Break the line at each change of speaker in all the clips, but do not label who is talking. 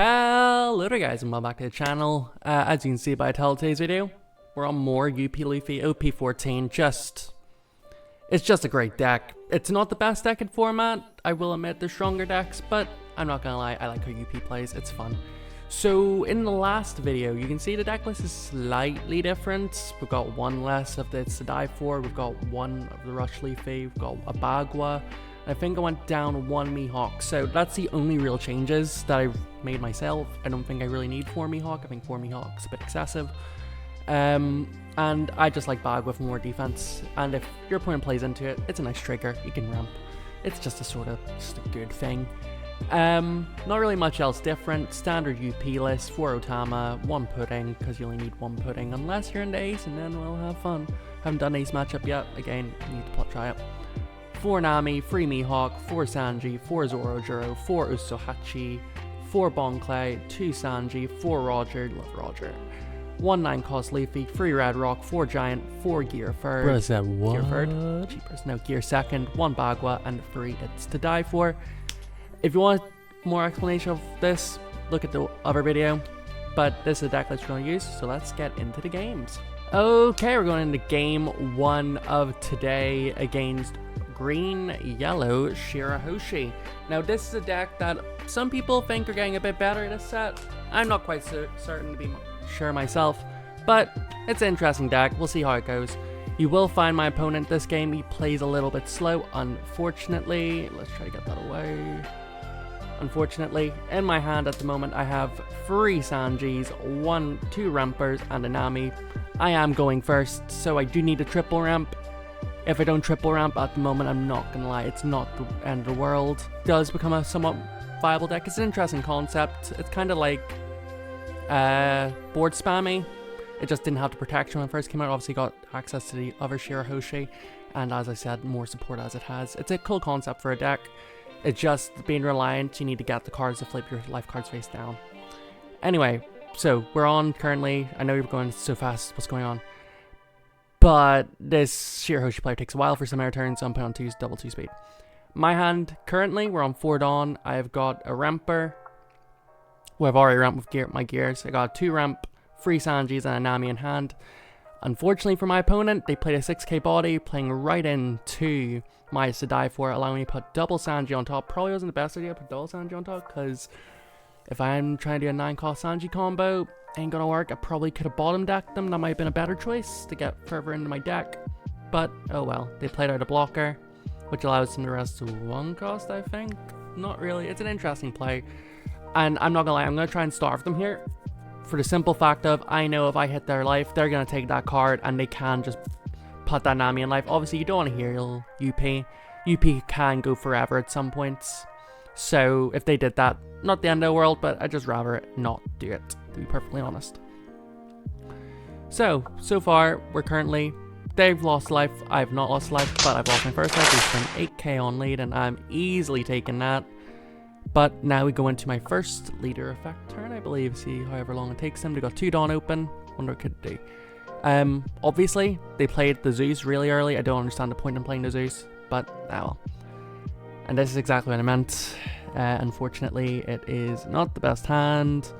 Hello there guys and welcome back to the channel. As you can see by the title of today's video, we're on more UP Luffy, OP14, it's just a great deck. It's not the best deck in format, I will admit there's stronger decks, but I'm not gonna lie, I like how UP plays, it's fun. So in the last video, you can see the deck list is slightly different. We've got one less of the It's to Die For, we've got one of the Rush Luffy, we've got a Bagua. I think I went down one Mihawk, so that's the only real changes that I've made myself. I don't think I really need 4 Mihawk, I think 4 Mihawk's a bit excessive. And I just like Bagua for more defense, and if your opponent plays into it, it's a nice trigger, you can ramp. It's just a good thing. Not really much else different. Standard UP list, 4 Otama, 1 Pudding, because you only need 1 Pudding, unless you're into Ace, and then we'll have fun. Haven't done Ace matchup yet, again, need to try it. 4 Nami, 3 Mihawk, 4 Sanji, 4 Zorojuro, 4 Usohachi, 4 Bonclay, 2 Sanji, 4 Roger, love Roger, 1 9 cost Luffy, 3 Red Rock, 4 Giant, 4 Gear Third.
Bro, is that what?
Gear Third, cheapers, no, Gear Second, 1 Bagua, and 3 It's to Die For. If you want more explanation of this, look at the other video, but this is the deck list we're going to use, so let's get into the games. Okay, we're going into game 1 of today against Green Yellow Shirahoshi. Now this is a deck that some people think are getting a bit better this set. I'm not quite certain to be sure myself, but it's an interesting deck. We'll see how it goes. You will find my opponent this game, he plays a little bit slow, unfortunately. Let's try to get that away. Unfortunately, in my hand at the moment I have 3 Sanjis, 2 Rampers, and a Nami. I am going first, so I do need a triple ramp. If I don't triple ramp at the moment, I'm not gonna lie, it's not the end of the world. It does become a somewhat viable deck. It's an interesting concept. It's kind of like board spammy. It just didn't have the protection when it first came out. Obviously got access to the other Shirahoshi, and as I said, more support as it has. It's a cool concept for a deck. It's just being reliant, you need to get the cards to flip your life cards face down. Anyway, so we're on currently. I know you're going so fast, what's going on? But this Shirahoshi player takes a while for some air turns, so I'm putting on double 2 speed. My hand, currently, we're on 4 Dawn. I've got a Ramper, who I've already ramped with my gears. I got 2 Ramp, 3 Sanjis, and a Nami in hand. Unfortunately for my opponent, they played a 6k body, playing right into my It's to Die For, allowing me to put double Sanji on top. Probably wasn't the best idea to put double Sanji on top, because if I'm trying to do a 9 cost Sanji combo, ain't gonna work. I probably could have bottom decked them. That might have been a better choice to get further into my deck. But, oh well. They played out a blocker, which allows them to rest to 1 cost, I think. Not really. It's an interesting play. And I'm not gonna lie, I'm gonna try and starve them here. For the simple fact of, I know if I hit their life, they're gonna take that card and they can just put that Nami in life. Obviously, you don't want to heal UP. UP can go forever at some points. So, if they did that, not the end of the world, but I'd just rather not do it, to be perfectly honest. So far, we're currently, they've lost life, I've not lost life, but I've lost my first life. We spent 8k on lead, and I'm easily taking that. But now we go into my first leader effect turn, I believe, see however long it takes them. They got 2 Dawn open, wonder what it could do. Obviously, they played the Zeus really early. I don't understand the point in playing the Zeus, but, oh well. And this is exactly what I meant. Unfortunately, it is not the best hand.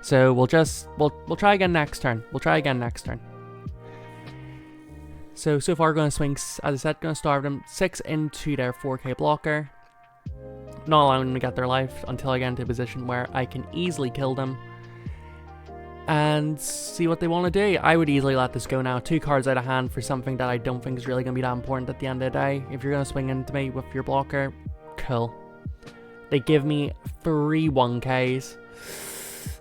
So we'll try again next turn. So far we're going to swing, as I said, going to starve them 6 into their 4k blocker. Not allowing them to get their life until I get into a position where I can easily kill them. And see what they want to do. I would easily let this go now. 2 cards out of hand for something that I don't think is really going to be that important at the end of the day. If you're going to swing into me with your blocker, cool. They give me 3 1Ks.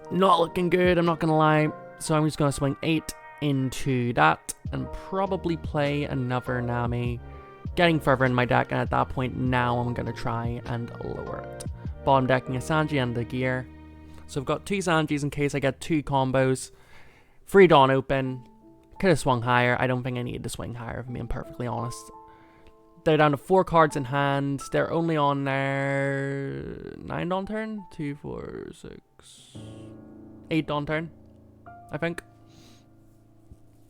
Not looking good, I'm not going to lie. So I'm just going to swing 8 into that and probably play another Nami. Getting further in my deck, and at that point now I'm going to try and lower it. Bottom decking a Sanji and a Gear. So I've got 2 Sanjis in case I get 2 combos. 3 Dawn open. Could have swung higher. I don't think I needed to swing higher, if I'm being perfectly honest. They're down to 4 cards in hand. They're only on their 9 Dawn turn. 2, 4, 6, 8 Dawn turn, I think.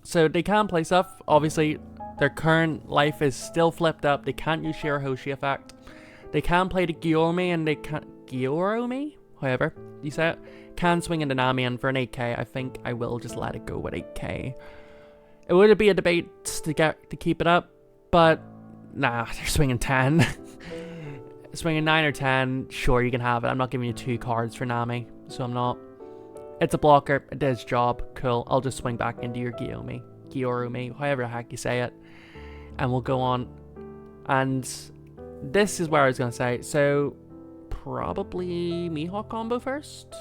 So they can play stuff. Obviously, their current life is still flipped up. They can't use Shirahoshi effect. They can play the Gyoromi, and they can't... Gyoromi? however you say it. Can swing into Nami, and for an 8k, I think I will just let it go with 8k. It would be a debate to keep it up, but nah, they're swinging 10. Swinging 9 or 10, sure, you can have it. I'm not giving you 2 cards for Nami, so I'm not. It's a blocker, it does job, cool. I'll just swing back into your Gyorumi, however the heck you say it, and we'll go on. And this is where I was going to say, so probably Mihawk combo first?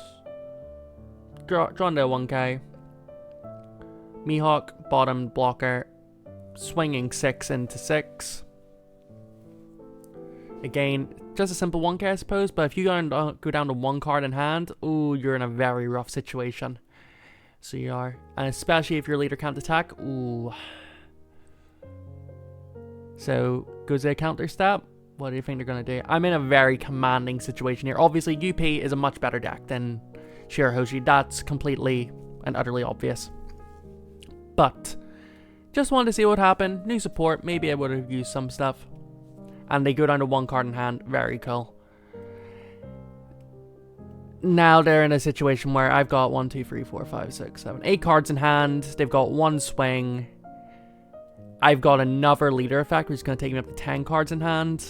Draw into 1k. Mihawk, bottom blocker, swinging 6 into 6. Again, just a simple 1k I suppose, but if you go down to 1 card in hand, ooh, you're in a very rough situation. So you are. And especially if your leader can't attack, ooh. So, goes to a counter step. What do you think they're going to do? I'm in a very commanding situation here. Obviously, UP is a much better deck than Shirahoshi. That's completely and utterly obvious. But, just wanted to see what happened. New support. Maybe I would have used some stuff. And they go down to 1 card in hand. Very cool. Now they're in a situation where I've got 1, 2, 3, 4, 5, 6, 7, 8 cards in hand. They've got 1 swing. I've got another leader effect, which is going to take me up to 10 cards in hand.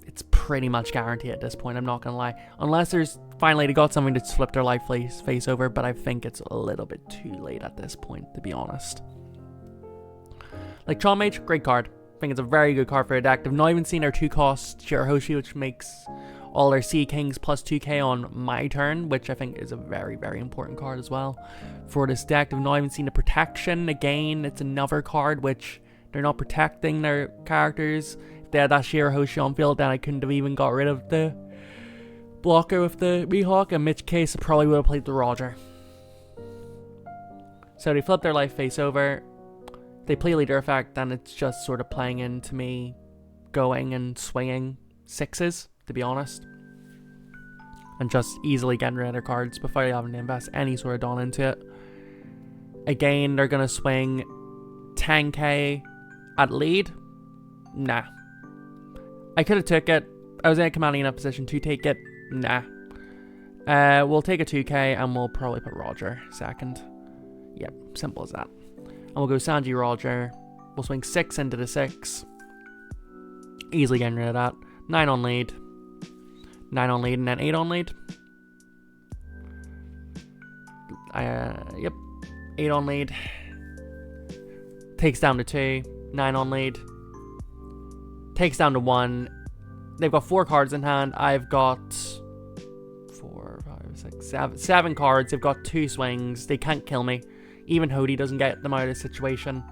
It's pretty much guaranteed at this point, I'm not going to lie. Unless there's finally they got something to flip their life face over, but I think it's a little bit too late at this point, to be honest. Like Tron Mage, great card. I think it's a very good card for a deck. They've not even seen our 2-cost Shirahoshi, which makes all their Sea Kings plus 2k on my turn, which I think is a very, very important card as well for this deck. They've not even seen the protection. Again, it's another card which they're not protecting their characters. If they had that Shirahoshi on field, then I couldn't have even got rid of the blocker with the Mihawk, in which case I probably would have played the Roger. So they flip their life face over. They play leader effect, then it's just sort of playing into me going and swinging 6s, to be honest. And just easily getting rid of their cards before having to invest any sort of dawn into it. Again, they're going to swing 10k at lead. Nah. I could have took it. I was in a commanding enough position to take it. Nah. We'll take a 2k and we'll probably put Roger second. Yep, simple as that. And we'll go Sanji Roger. We'll swing 6 into the 6. Easily getting rid of that. 9 on lead. 9 on lead and then 8 on lead. Yep. 8 on lead. Takes down to 2. 9 on lead. Takes down to 1. They've got 4 cards in hand. I've got 4, 5, 6, 7 cards. They've got 2 swings. They can't kill me. Even Heyyyy doesn't get them out of the situation.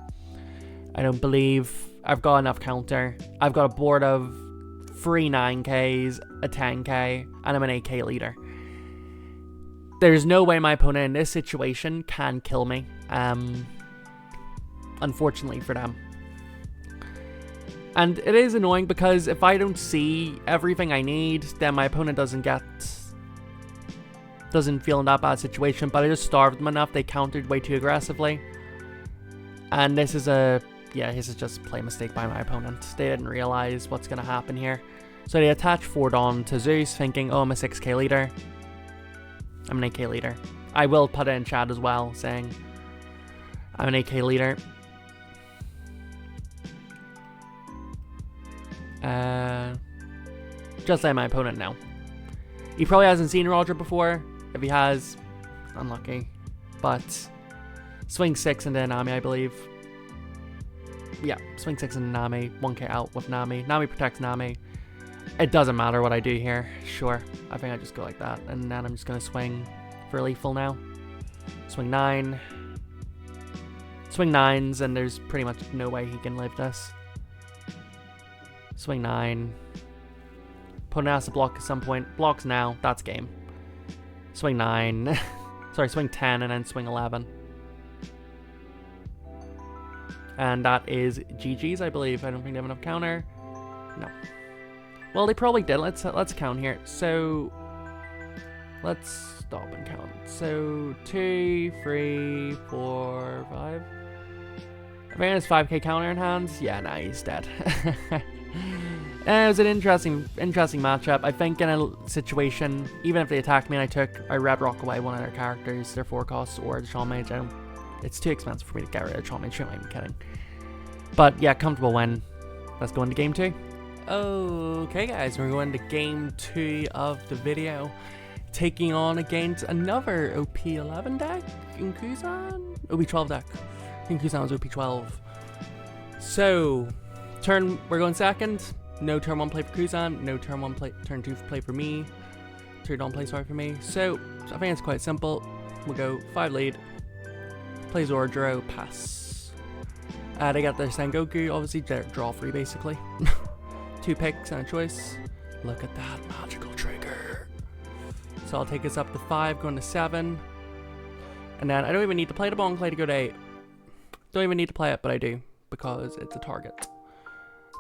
I don't believe I've got enough counter. I've got a board of 3 9Ks, a 10K, and I'm an 8K leader. There's no way my opponent in this situation can kill me. Unfortunately for them. And it is annoying because if I don't see everything I need, then my opponent doesn't feel in that bad situation, but I just starved them enough. They countered way too aggressively. And this is just a play mistake by my opponent. They didn't realize what's going to happen here. So they attach 4 Dawn to Zeus, thinking, oh, I'm a 6k leader. I'm an 8k leader. I will put it in chat as well, saying I'm an 8k leader. Just let my opponent know. He probably hasn't seen Roger before. If he has, unlucky. But swing 6 into Nami, I believe. Yeah, swing 6 into Nami. 1k out with Nami. Nami protects Nami. It doesn't matter what I do here. Sure, I think I just go like that. And then I'm just going to swing for lethal now. Swing 9. Swing 9s, and there's pretty much no way he can live this. Swing 9. Opponent has to block at some point. Blocks now. That's game. Swing 9. Sorry, swing 10 and then swing 11. And that is GG's, I believe. I don't think they have enough counter. No. Well, they probably did. Let's count here. So let's stop and count. So 2, 3, 4, 5. I think it's 5k counter in hand. Yeah, nah, he's dead. It was an interesting matchup. I think in a situation, even if they attacked me and I red rock away one of their characters, their 4 costs, or the Shawn Mage, it's too expensive for me to get rid of Shawn Mage, I'm not even kidding. But yeah, comfortable win. Let's go into game 2. Okay guys, we're going to game 2 of the video. Taking on against another OP11 deck in Kuzan? OP12 deck. In Kuzan was OP12. So, we're going second. No turn 1 play for Kuzan, no turn 2 play for me. Turn 1 play, sorry, for me. So, I think it's quite simple. We'll go 5 lead. Play Zordro, pass. They got their Sengoku, obviously, they're draw free basically. 2 picks and a choice. Look at that magical trigger. So I'll take us up to 5, going to 7. And then I don't even need to play the Bon Clay to go to 8. Don't even need to play it, but I do, because it's a target.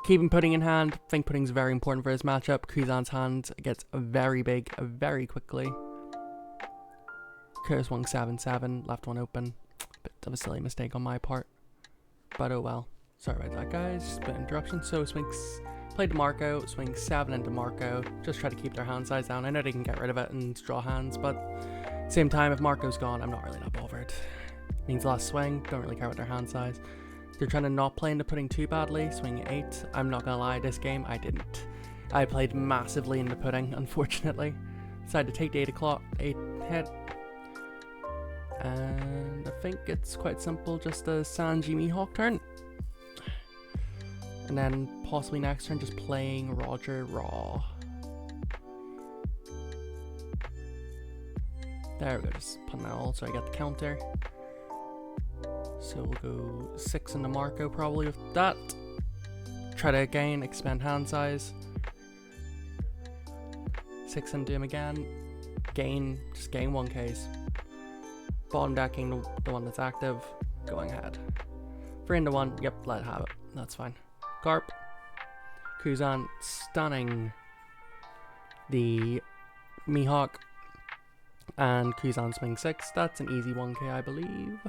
Keeping pudding in hand. I think pudding's very important for this matchup. Kuzan's hand gets very big very quickly. Curse 177, left one open. Bit of a silly mistake on my part. But oh well. Sorry about that, guys. Bit of interruption. So play DeMarco, swing 7 into Marco. Just try to keep their hand size down. I know they can get rid of it and draw hands, but same time, if Marco's gone, I'm not really that bothered. Means last swing, don't really care about their hand size. They're trying to not play into pudding too badly, swing 8. I'm not gonna lie, this game, I didn't. I played massively into pudding, unfortunately. Decided to take the 8 hit. And I think it's quite simple, just a GY Mihawk turn. And then possibly next turn just playing Roger Raw. There we go, just putting that all so I get the counter. So we'll go 6 into Marco probably with that. Try to again expand hand size. 6 into him again. Just gain 1Ks. Bottom decking the one that's active. Going ahead. 3 into 1, yep, let it have it. That's fine. Garp. Kuzan stunning the Mihawk. And Kuzan swing 6. That's an easy 1K, I believe.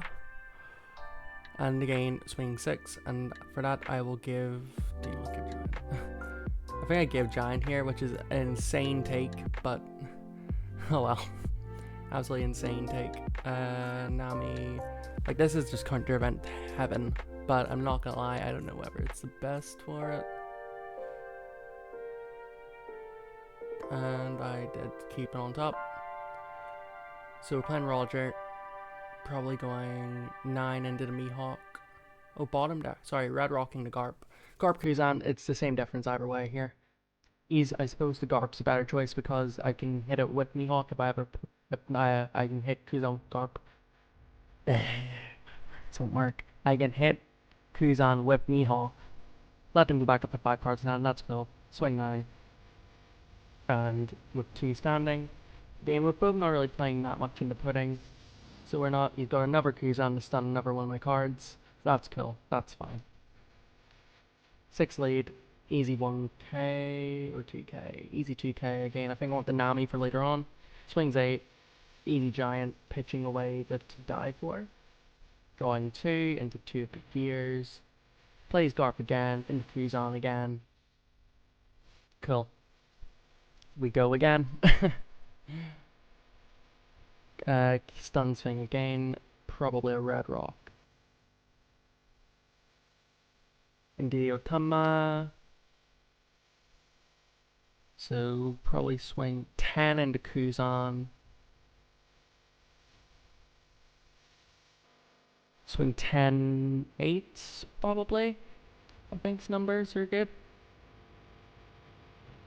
And again, swing 6, and for that I will give. Do you want to give Giant? I think I give Giant here, which is an insane take, but oh well. Absolutely insane take. Nami. Like, this is just counter event heaven, but I'm not gonna lie, I don't know whether it's the best for it. And I did keep it on top. So we're playing Roger. Probably going 9 into the Mihawk. Oh, bottom deck. Sorry, red rocking the Garp. Garp Kuzan, it's the same difference either way here. I suppose the Garp's a better choice because I can hit it with Mihawk if I can hit Kuzan with Garp. It won't work. I can hit Kuzan with Mihawk. Let them go back up at 5 cards now, and that's cool. Swing 9. And with 2 standing. Game with both not really playing that much in the pudding. So we're not, he's got another Kuzan to stun another one of my cards. That's cool, that's fine. 6 lead, easy 1K or 2K, easy 2K again. I think I want the Nami for later on. Swings 8, easy Giant, pitching away to die for. Drawing 2 into 2 of the gears. Plays Garp again, into Kuzan again. Cool. We go again. Stun swing again, probably a red rock. Indeed, Otama. So probably swing 10 into Kuzan. Swing 10, 8 probably. I think numbers are good.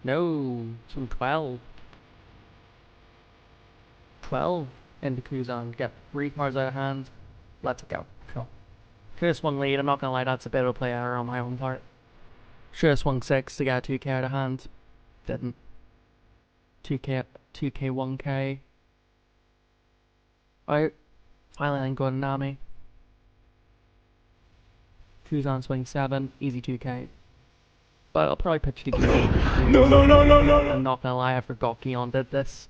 No, swing 12. 12 into Kuzan, get 3 cards out of hand. Let's go. Cool. Should've swung lead, I'm not gonna lie, that's a bit of a play error on my own part. Should've swung 6 to get a 2K out of hand. Didn't. 2K, 1K. Alright. Finally I'm going to Nami. Kuzan swing 7, easy 2K. But I'll probably pitch the Gion. No. I'm not gonna lie, I forgot Gion did this.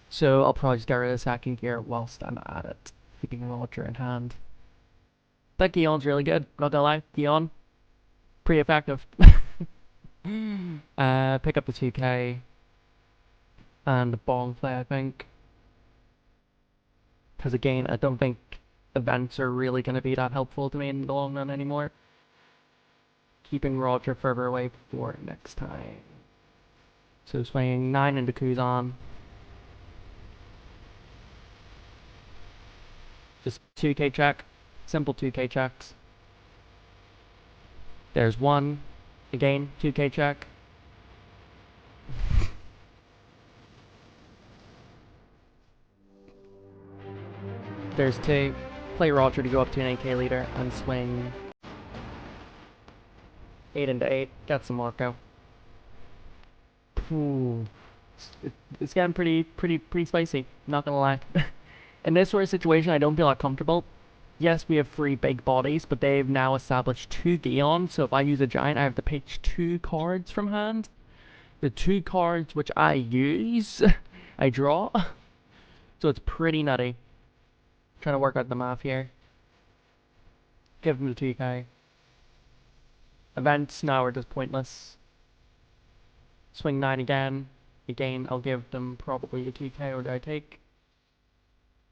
So I'll probably just get rid of the second gear whilst I'm at it. Keeping Roger in hand. That Gion's really good, not gonna lie. Gion, pretty effective. Pick up the 2k and the bong play, I think. Because again, I don't think events are really going to be that helpful to me in the long run anymore. Keeping Roger further away for next time. So swinging 9 into Kuzan. Just 2k check. Simple 2k checks. There's 1. Again, 2k check. There's 2. Play Roger to go up to an 8k leader and swing 8 into 8. Get some Marco. Ooh. It's getting pretty spicy, not gonna lie. In this sort of situation, I don't feel that comfortable. Yes, we have 3 big bodies, but they've now established 2 Gion, so if I use a giant, I have to pitch 2 cards from hand. The 2 cards which I use, I draw. So it's pretty nutty. Trying to work out the math here. Give them the 2k. Events now are just pointless. Swing 9 again. Again, I'll give them probably a 2k, or do I take?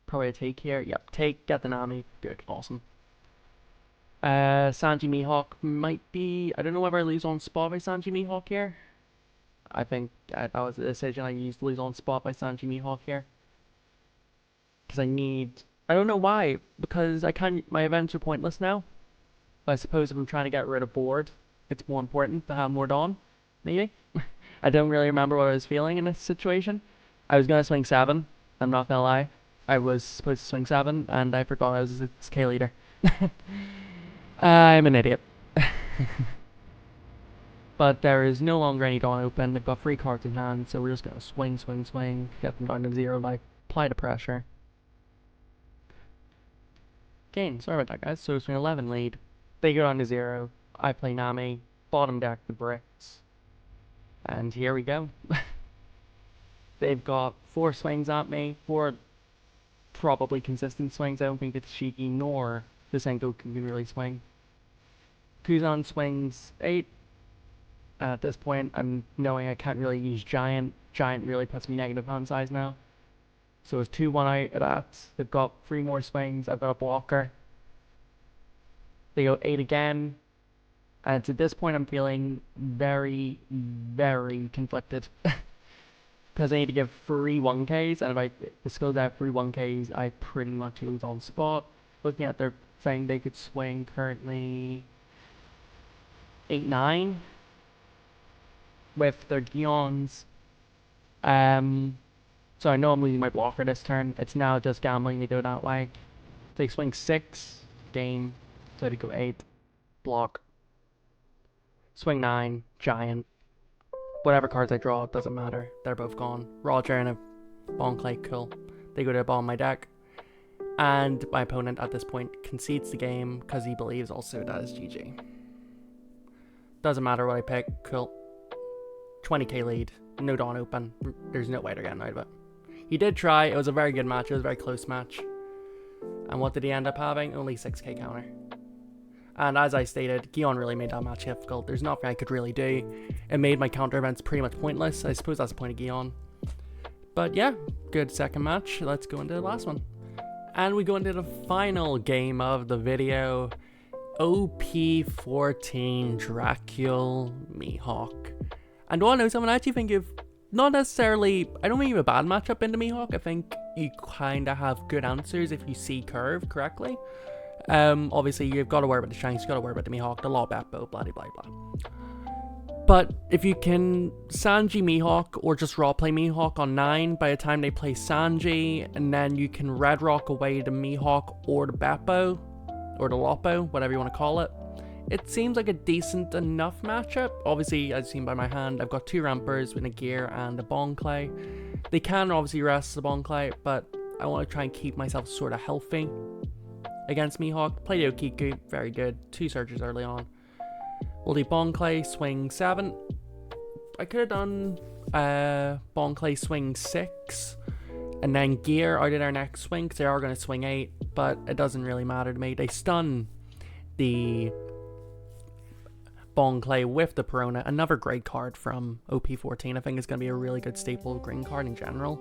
Probably a take here. Yep, take, get the Nami. Good, awesome. Sanji Mihawk might be... I don't know whether I lose on spot by Sanji Mihawk here. I think that was the decision I used, lose on spot by Sanji Mihawk here. Because I need... I don't know why, because I can't... My events are pointless now. But I suppose if I'm trying to get rid of board, it's more important to have more Dawn. Maybe? I don't really remember what I was feeling in this situation. I was going to swing 7, I'm not going to lie. I was supposed to swing 7, and I forgot I was a K leader. I'm an idiot. But there is no longer any Dawn open. They've got 3 cards in hand, so we're just going to swing, get them down to 0 by apply the pressure. Again, sorry about that, guys. So swing 11 lead. They go down to 0. I play Nami. Bottom deck the bricks. And here we go. They've got 4 swings at me. 4 probably consistent swings. I don't think it's Shiki nor the Senko can really swing. Kuzan swings 8. At this point, I'm knowing I can't really use Giant. Giant really puts me negative hand size now. So it's 2-1 out of that. They've got 3 more swings. I've got a blocker. They go 8 again. And at this point, I'm feeling very, very conflicted. Because I need to give 3 1Ks, and if I disclose out 3 1Ks, I pretty much lose on spot. Looking at their thing, they could swing currently 8-9 with their Gions. So I know I'm losing my blocker this turn. It's now just gambling to do it that way. They swing 6, game, so they go 8, block. Swing 9, giant. Whatever cards I draw, it doesn't matter. They're both gone. Roger and a Bonclay, cool. They go to the bottom of my deck. And my opponent at this point concedes the game because he believes also that is GG. Doesn't matter what I pick, cool. 20k lead, no Dawn open. There's no way they're getting out of it. He did try, it was a very good match, it was a very close match. And what did he end up having? Only 6k counter. And as I stated, Gion really made that match difficult. There's nothing I could really do. It made my counter events pretty much pointless. I suppose that's the point of Gion. But yeah, good second match. Let's go into the last one. And we go into the final game of the video. OP14 Dracula Mihawk. And do I know something? I actually think you've not necessarily... I don't think you have a bad matchup into Mihawk. I think you kind of have good answers if you see curve correctly. Obviously you've got to worry about the Shanks, you've got to worry about the Mihawk, the Lob Beppo, blah blah blah. But if you can Sanji Mihawk or just raw play Mihawk on 9 by the time they play Sanji, and then you can Red Rock away the Mihawk or the Beppo, or the Loppo, whatever you want to call it, it seems like a decent enough matchup. Obviously, as seen by my hand, I've got 2 Rampers with a Gear and a Bonclay. They can obviously rest the Bonclay, but I want to try and keep myself sort of healthy against Mihawk. Play the Okiku, very good. 2 searches early on. We'll do Bonclay, swing 7. I could have done Bonclay swing 6. And then Gear out of their next swing, because they are going to swing 8. But it doesn't really matter to me. They stun the Bong Clay with the Perona, another great card from OP14. I think it's going to be a really good staple green card in general.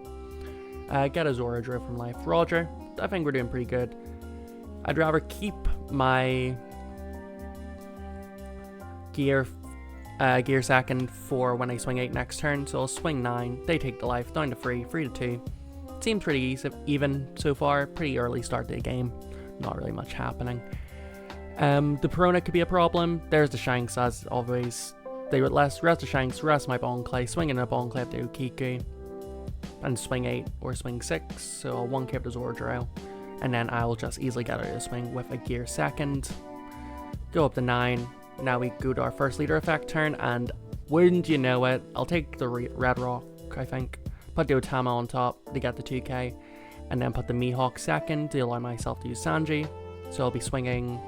Get a Zora Drill from life. Roger, I think we're doing pretty good. I'd rather keep my gear second for when I swing 8 next turn, so I'll swing 9, they take the life, down to 3, 3 to 2. Seems pretty easy, even so far, pretty early start to the game, not really much happening. The Perona could be a problem. There's the Shanks as always. They would rest the Shanks, rest my Bong Clay, swing in a Bong Clay up to Ukiku, and swing 8 or swing 6, so I'll 1k up the Zora Drill, and then I will just easily get out of the swing with a gear second, go up to 9. Now we go to our first leader effect turn, and wouldn't you know it, I'll take the red rock, I think, put the Otama on top to get the 2k, and then put the Mihawk second to allow myself to use Sanji, so I'll be swinging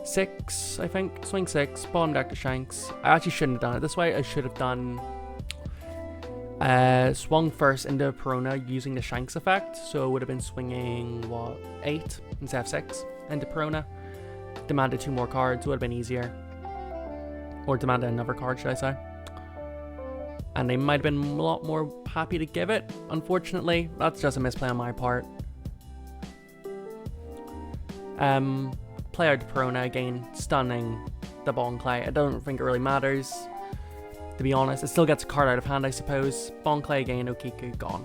6, I think, swing 6, bottom deck to Shanks. I actually shouldn't have done it this way. I should have done swung first into Perona using the Shanks effect, so it would have been swinging, what, 8 instead of 6 into Perona. Demanded 2 more cards, would have been easier. Or demanded another card, should I say. And they might have been a lot more happy to give it. Unfortunately, that's just a misplay on my part. Play out the Perona again, stunning the Bong Clay. I don't think it really matters, to be honest. It still gets a card out of hand, I suppose. Bong Clay again, Okiku, gone.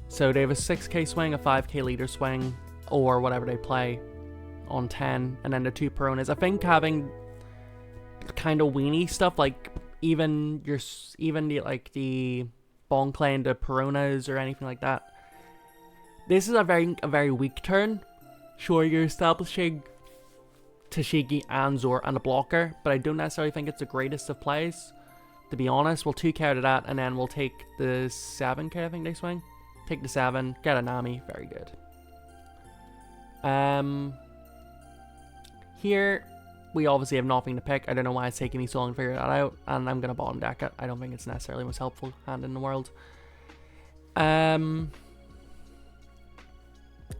So they have a 6k swing, a 5k leader swing, or whatever they play on 10, and then the 2 Peronas. I think having kind of weenie stuff, like even the Bong Clay and the Peronas or anything like that. This is a very weak turn. Sure, you're establishing Tashigi and Zor and a blocker, but I don't necessarily think it's the greatest of plays, to be honest. We'll 2k out of that, and then we'll take the 7k, I think they swing. Take the 7, get a Nami, very good. Here, we obviously have nothing to pick. I don't know why it's taking me so long to figure that out, and I'm going to bottom deck it. I don't think it's necessarily the most helpful hand in the world.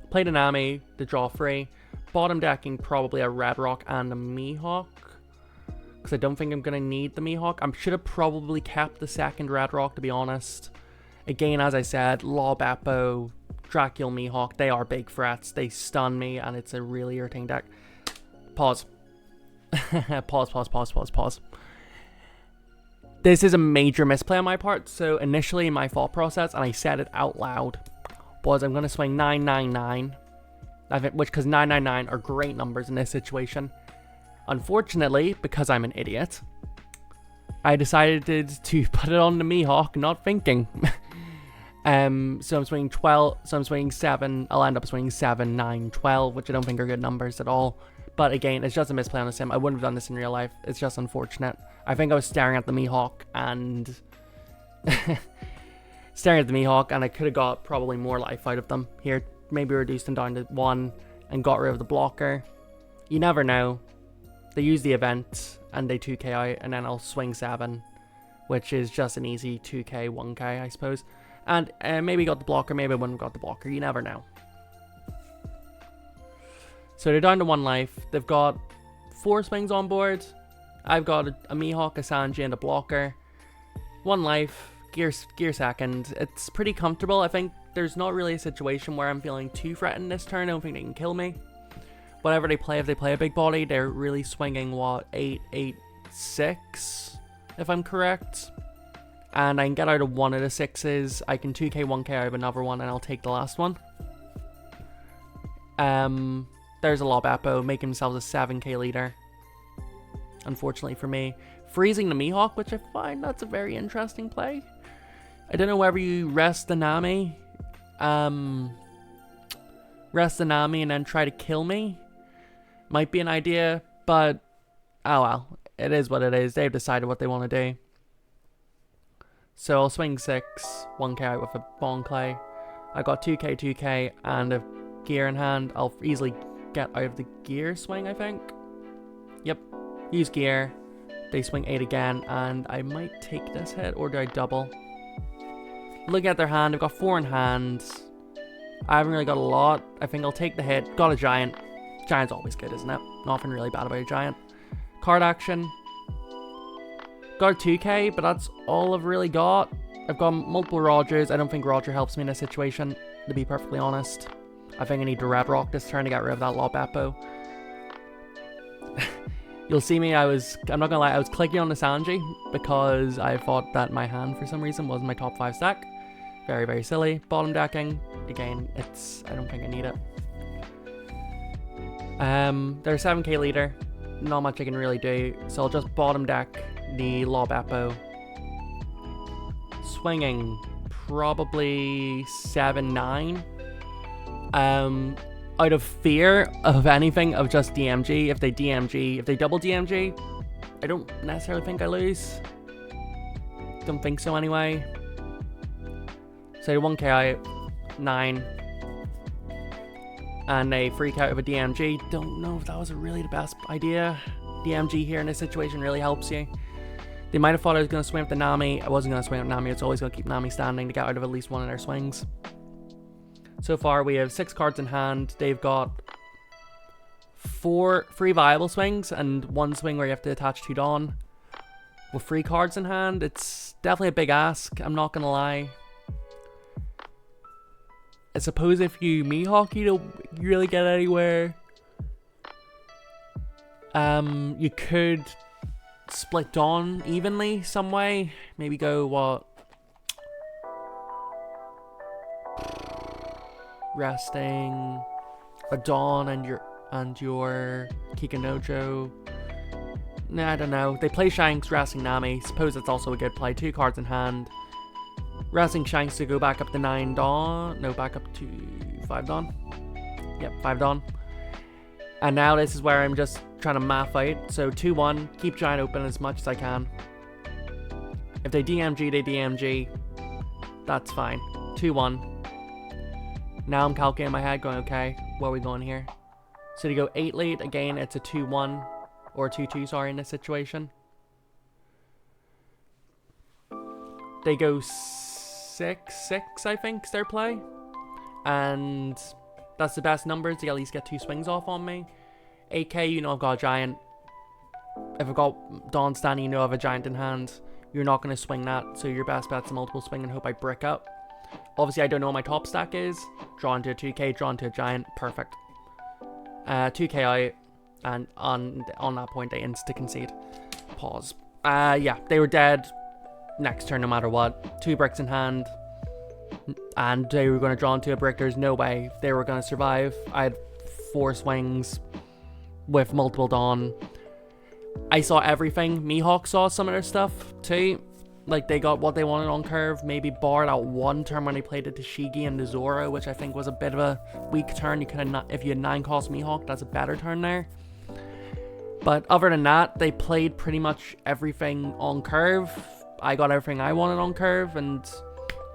Play the Nami to draw 3. Bottom decking probably a Red Rock and a Mihawk, because I don't think I'm going to need the Mihawk. I should have probably kept the second Red Rock, to be honest. Again, as I said, Lob Eppo, Dracula Mihawk, they are big threats. They stun me, and it's a really irritating deck. Pause. Pause. This is a major misplay on my part. So initially, my thought process, and I said it out loud, was I'm going to swing 999, which, because 999 are great numbers in this situation. Unfortunately, because I'm an idiot, I decided to put it on the Mihawk, not thinking. So I'm swinging 12, so I'm swinging 7, I'll end up swinging 7, 9, 12, which I don't think are good numbers at all. But again, it's just a misplay on the sim. I wouldn't have done this in real life. It's just unfortunate. I think I was staring at the Mihawk and I could have got probably more life out of them. Here, maybe reduced them down to 1 and got rid of the blocker. You never know. They use the event and they 2k out, and then I'll swing 7, which is just an easy 2k, 1k, I suppose. And maybe got the blocker, maybe I wouldn't have got the blocker. You never know. So they're down to 1 life. They've got 4 swings on board. I've got a Mihawk, a Sanji, and a blocker. 1 life. Gear second. It's pretty comfortable. I think there's not really a situation where I'm feeling too threatened this turn. I don't think they can kill me. Whatever they play, if they play a big body, they're really swinging, what, 8, 8, 6, if I'm correct. And I can get out of 1 of the 6s. I can 2k, 1k out of another one, and I'll take the last one. There's a Lob Eppo, making themselves a 7k leader. Unfortunately for me. Freezing the Mihawk, which I find that's a very interesting play. I don't know whether you rest the Nami. Rest the Nami and then try to kill me. Might be an idea, but oh well. It is what it is. They've decided what they want to do. So I'll swing 6, 1k out with a Bong Clay. I got 2k, 2k, and a gear in hand. I'll easily get out of the gear swing, I think. Yep. Use gear. They swing 8 again, and I might take this hit, or do I double? Look at their hand. They've got 4 in hand. I haven't really got a lot. I think I'll take the hit. Got a giant. Giant's always good, isn't it? Nothing really bad about a giant. Card action. Got a 2k, but that's all I've really got. I've got multiple Rogers. I don't think Roger helps me in this situation, to be perfectly honest. I think I need to Red Rock this turn to get rid of that Lob Eppo. You'll see me, I'm not gonna lie, I was clicking on the Sanji because I thought that my hand for some reason wasn't my top 5 stack. Very, very silly. Bottom decking, again, I don't think I need it. There's 7k leader, not much I can really do, so I'll just bottom deck the Lob Eppo. Swinging, probably 7-9. Out of fear of anything of just DMG. If they double DMG, I don't necessarily think I lose. Don't think so anyway. So 1k out, 9. And a freak out of a DMG. Don't know if that was really the best idea. DMG here in this situation really helps you. They might have thought I was going to swing with the Nami. I wasn't going to swing with Nami. It's always going to keep Nami standing to get out of at least one of their swings. So far, we have 6 cards in hand. They've got 3 viable swings and 1 swing where you have to attach 2 Dawn. With 3 cards in hand, it's definitely a big ask. I'm not going to lie. I suppose if you Mihawk, you don't really get anywhere. You could split Dawn evenly some way. Maybe go what? Resting a Dawn and your Kikanojo. Nah, I don't know. They play Shanks, resting Nami. Suppose it's also a good play. 2 cards in hand. Resting Shanks to go back up to 9 Dawn. No, back up to 5 Dawn. Yep, 5 Dawn. And now this is where I'm just trying to math out. So 2-1, keep Giant open as much as I can. If they DMG, they DMG. That's fine. 2-1. Now I'm calculating in my head, going, okay, where are we going here? So to go 8 late, again, it's a 2-1, or 2-2, sorry, in this situation. They go 6-6, I think, is their play. And that's the best numbers to at least get 2 swings off on me. 8k, you know I've got a Giant. If I've got Dawn standing, you know I have a Giant in hand. You're not going to swing that, so your best bet's a multiple swing and hope I brick up. Obviously, I don't know what my top stack is. Draw into a 2k, draw into a Giant. Perfect. 2k out. And on that point, they insta-concede. Pause. Yeah, they were dead next turn no matter what. 2 bricks in hand. And they were going to draw into a brick. There's no way they were going to survive. I had 4 swings with multiple Dawn. I saw everything. Mihawk saw some of their stuff too. Like, they got what they wanted on curve. Maybe barred out 1 turn when they played the Tashigi and the Zoro, which I think was a bit of a weak turn. You could have not, if you had 9 cost Mihawk, that's a better turn there. But other than that, they played pretty much everything on curve. I got everything I wanted on curve, and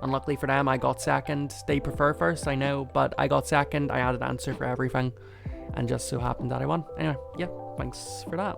unluckily for them, I got second. They prefer first, I know, but I got second. I had an answer for everything, and just so happened that I won. Anyway, yeah, thanks for that.